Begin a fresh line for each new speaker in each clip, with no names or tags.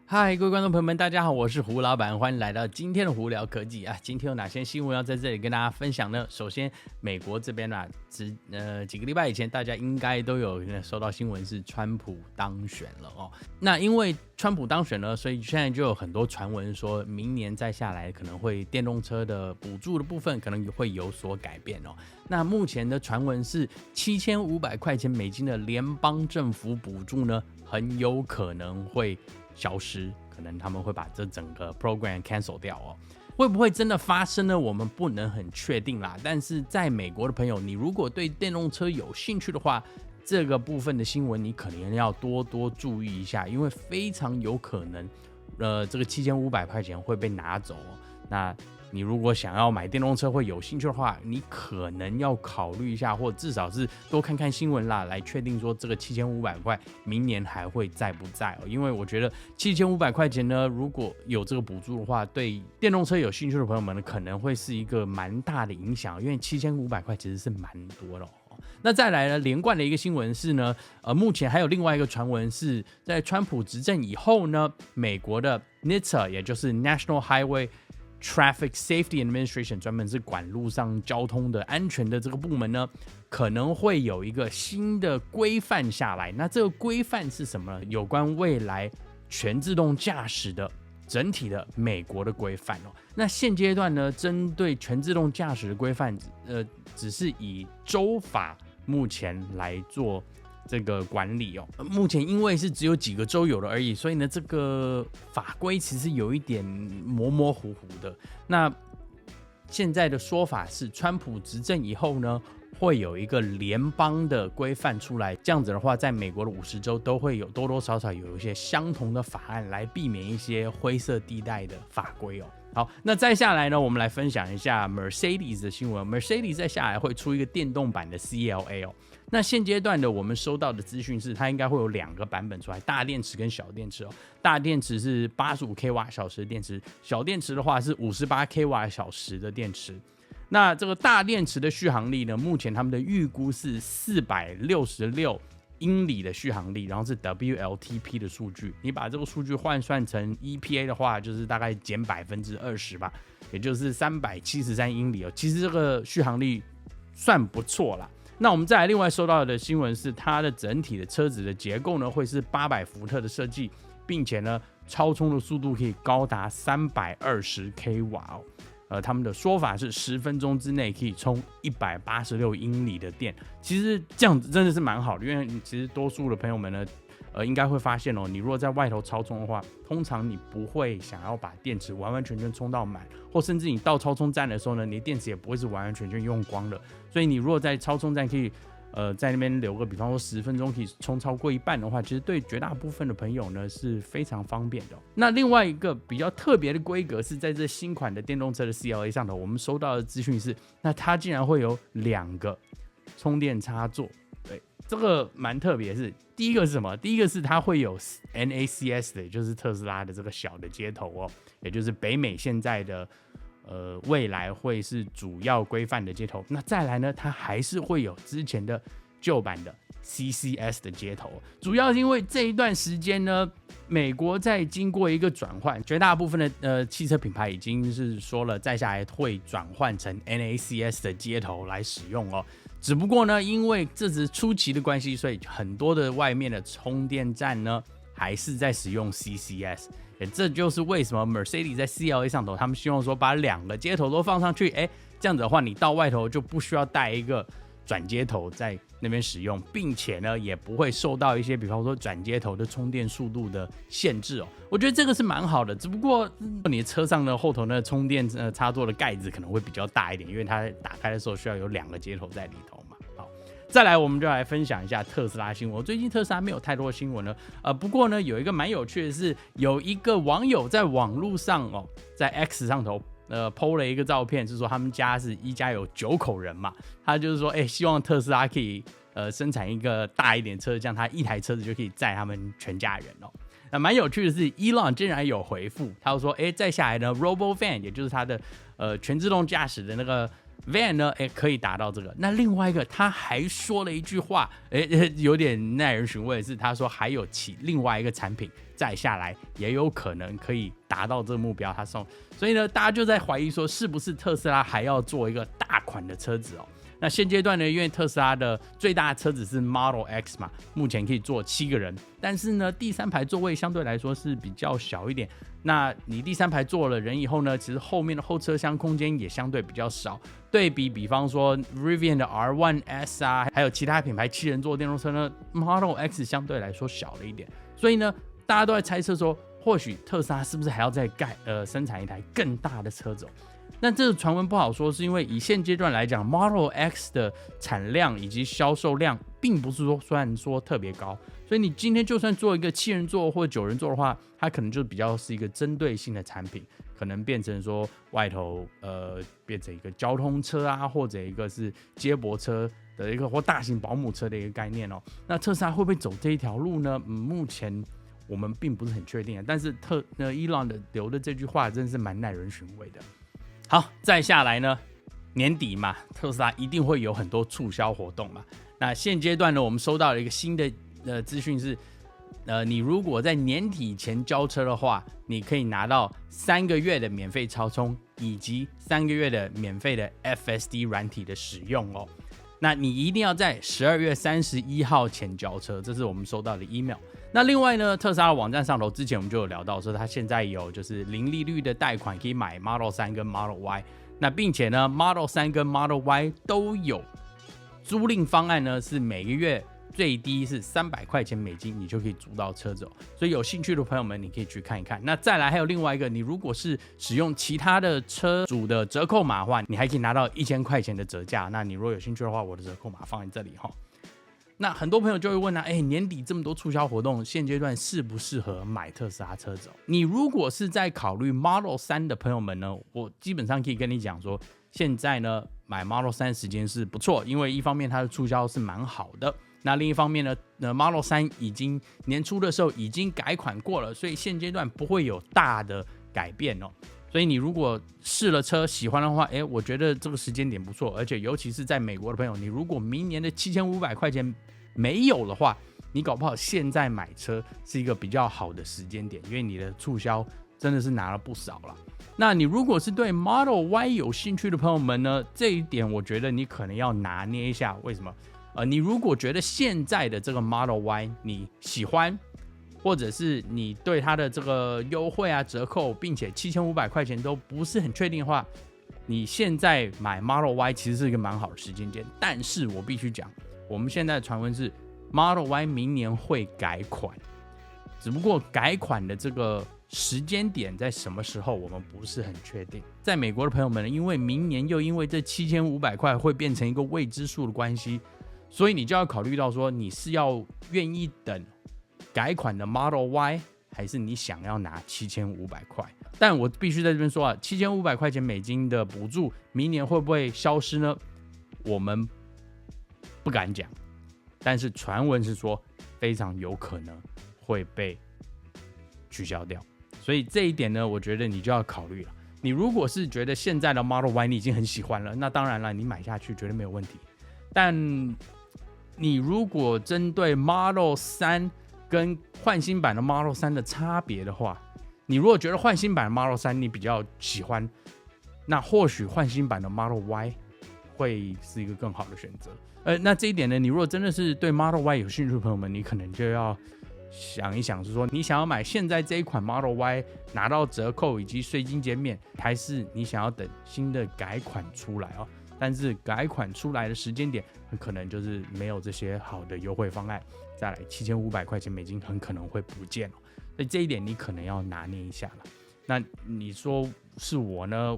嗨，各位观众朋友们，大家好，我是胡老板，欢迎来到今天的胡聊科技啊。今天有哪些新闻要在这里跟大家分享呢？首先，美国这边啊，几个礼拜以前，大家应该都有收到新闻是川普当选了哦。那因为川普当选了，所以现在就有很多传闻说，明年再下来可能会电动车的补助的部分可能会有所改变哦。那目前的传闻是7500块钱美金的联邦政府补助呢，很有可能会消失，可能他们会把这整个 program cancel 掉哦。会不会真的发生呢？我们不能很确定啦。但是在美国的朋友，你如果对电动车有兴趣的话，这个部分的新闻你可能要多多注意一下，因为非常有可能，这个7500块钱会被拿走哦。那你如果想要买电动车会有兴趣的话，你可能要考虑一下，或至少是多看看新闻啦，来确定说这个7500块明年还会在不在哦。因为我觉得7500块钱呢，如果有这个补助的话，对电动车有兴趣的朋友们呢，可能会是一个蛮大的影响，因为7500块其实是蛮多的哦。那再来呢，连贯的一个新闻是呢，目前还有另外一个传闻是在川普执政以后呢，美国的 NHTSA 也就是 National Highway Traffic Safety Administration 专门是管路上交通的安全的这个部门呢，可能会有一个新的规范下来。那这个规范是什么呢？有关未来全自动驾驶的整体的美国的规范哦。那现阶段呢，针对全自动驾驶的规范，只是以州法目前来做这个管理哦。目前因为是只有几个州有了而已，所以呢，这个法规其实有一点模模糊糊的。那现在的说法是，川普执政以后呢，会有一个联邦的规范出来，这样子的话，在美国的50州都会有多多少少有一些相同的法案，来避免一些灰色地带的法规哦。好，那再下来呢，我们来分享一下 Mercedes 的新闻。Mercedes 再下来会出一个电动版的 CLA 哦。那现阶段的我们收到的资讯是，它应该会有2个版本出来，大电池跟小电池哦。大电池是85 kWh 的电池，小电池的话是58 kWh 的电池。那这个大电池的续航力呢，目前他们的预估是466英里的续航力，然后是 WLTP 的数据。你把这个数据换算成 EPA 的话，就是大概减20%吧，也就是373英里哦。其实这个续航力算不错啦。那我们再来另外收到的新闻是，它的整体的车子的结构呢，会是800伏特的设计，并且呢，超充的速度可以高达320 kW 哦。他们的说法是10分钟之内可以充186英里的电，其实这样子真的是蛮好的，因为其实多数的朋友们呢，应该会发现哦，你如果在外头超充的话，通常你不会想要把电池完完全全充到满，或甚至你到超充站的时候呢，你的电池也不会是完完全全用光的，所以你如果在超充站可以在那边留个，比方说10分钟可以充超过一半的话，其实对绝大部分的朋友呢是非常方便的哦。那另外一个比较特别的规格是在这新款的电动车的 CLA 上头，我们收到的资讯是，那它竟然会有2个充电插座。对，这个蛮特别的是，第一个是什么？第一个是它会有 NACS 的，也就是特斯拉的这个小的接头哦，也就是北美现在的未来会是主要规范的接头。那再来呢，它还是会有之前的旧版的 CCS 的接头，主要是因为这一段时间呢，美国在经过一个转换，绝大部分的汽车品牌已经是说了，再下来会转换成 NACS 的接头来使用哦。只不过呢，因为这是初期的关系，所以很多的外面的充电站呢，还是在使用 CCS。这就是为什么 Mercedes 在 CLA 上头，他们希望说把2个接头都放上去，这样子的话，你到外头就不需要带一个转接头在那边使用，并且呢，也不会受到一些比方说转接头的充电速度的限制哦。我觉得这个是蛮好的，只不过你的车上的后头呢充电插座的盖子可能会比较大一点，因为它打开的时候需要有2个接头在里头嘛。好，再来我们就来分享一下特斯拉新闻。最近特斯拉没有太多新闻了，不过呢有一个蛮有趣的是，有一个网友在网络上哦，在 X 上头po 了一个照片，是说他们家是一家有9口人嘛，他就是说希望特斯拉可以生产一个大一点车，这样他一台车子就可以载他们全家人哦。那蛮有趣的是 Elon 竟然有回复，他说再下来呢 RoboVan 也就是他的全自动驾驶的那个 Van 呢，可以达到这个。那另外一个，他还说了一句话，有点耐人寻味的是，他说还有另外一个产品再下来，也有可能可以达到这个目标。他送，所以呢，大家就在怀疑说，是不是特斯拉还要做一个大款的车子哦？那现阶段呢，因为特斯拉的最大的车子是 Model X 嘛，目前可以坐7个人，但是呢，第3排座位相对来说是比较小一点。那你第3排坐了人以后呢，其实后面的后车厢空间也相对比较少。对比方说 Rivian 的 R1S 啊，还有其他品牌7人座电动车呢 ，Model X 相对来说小了一点。所以呢，大家都在猜测说，或许特斯拉是不是还要再生产一台更大的车子？那这个传闻不好说，是因为以现阶段来讲 ，Model X 的产量以及销售量并不是算说特别高，所以你今天就算做一个7人座或9人座的话，它可能就比较是一个针对性的产品，可能变成说外头变成一个交通车啊，或者一个是接驳车的一个或大型保姆车的一个概念哦。那特斯拉会不会走这一条路呢？目前我们并不是很确定，但是Elon 留的这句话真是蛮耐人寻味的。好，再下来呢，年底嘛，特斯拉一定会有很多促销活动嘛。那现阶段呢，我们收到了一个新的资讯是，你如果在年底前交车的话，你可以拿到3个月的免费超充，以及3个月的免费的 FSD 软体的使用哦。那你一定要在12月31号前交车，这是我们收到的 email。那另外呢，特斯拉的网站上头，之前我们就有聊到说，它现在有就是零利率的贷款可以买 Model 3跟 Model Y。那并且呢 ，Model 3跟 Model Y 都有租赁方案呢，是每个月最低是$300美金，你就可以租到车子哦。所以有兴趣的朋友们，你可以去看一看。那再来还有另外一个，你如果是使用其他的车主的折扣码的话，你还可以拿到$1000的折价。那你如果有兴趣的话，我的折扣码放在这里哈。那很多朋友就会问啊，年底这么多促销活动，现阶段适不适合买特斯拉车子？你如果是在考虑 Model 3的朋友们呢，我基本上可以跟你讲说，现在呢买 Model 3时间是不错，因为一方面它的促销是蛮好的，那另一方面呢，Model 3已经年初的时候已经改款过了，所以现阶段不会有大的改变哦。所以你如果试了车喜欢的话，我觉得这个时间点不错，而且尤其是在美国的朋友，你如果明年的$7500没有的话，你搞不好现在买车是一个比较好的时间点，因为你的促销真的是拿了不少了。那你如果是对 Model Y 有兴趣的朋友们呢，这一点我觉得你可能要拿捏一下。为什么？你如果觉得现在的这个 Model Y 你喜欢，或者是你对它的这个优惠啊折扣，并且$7500都不是很确定的话，你现在买 Model Y 其实是一个蛮好的时间点。但是我必须讲，我们现在的传闻是 Model Y 明年会改款，只不过改款的这个时间点在什么时候我们不是很确定。在美国的朋友们呢，因为明年又因为这$7500会变成一个未知数的关系，所以你就要考虑到说，你是要愿意等改款的 Model Y， 还是你想要拿$7500？但我必须在这边说啊，$7500美金的补助，明年会不会消失呢？我们不敢讲，但是传闻是说非常有可能会被取消掉，所以这一点呢，我觉得你就要考虑了。你如果是觉得现在的 Model Y 你已经很喜欢了，那当然了，你买下去绝对没有问题。但你如果针对 Model 3跟换新版的 Model 3的差别的话，你如果觉得换新版的 Model 3你比较喜欢，那或许换新版的 Model Y 会是一个更好的选择。那这一点呢，你如果真的是对 Model Y 有兴趣的朋友们，你可能就要想一想，是说你想要买现在这一款 Model Y 拿到折扣以及税金减免，还是你想要等新的改款出来哦？但是改款出来的时间点很可能就是没有这些好的优惠方案，再来$7500美金很可能会不见哦，所以这一点你可能要拿捏一下了。那你说是我呢？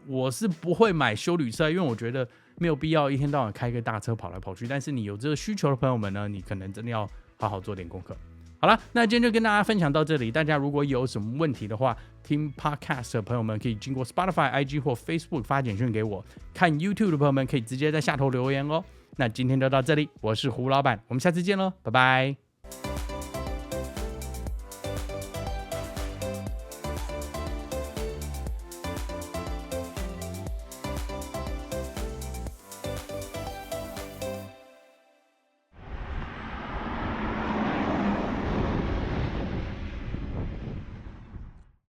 我是不会买休旅车，因为我觉得没有必要一天到晚开个大车跑来跑去。但是你有这个需求的朋友们呢，你可能真的要好好做点功课。好了，那今天就跟大家分享到这里。大家如果有什么问题的话，听 Podcast 的朋友们可以经过 Spotify、IG 或 Facebook 发简讯给我。看 YouTube 的朋友们可以直接在下头留言哦。那今天就到这里，我是胡老板，我们下次见喽，拜拜。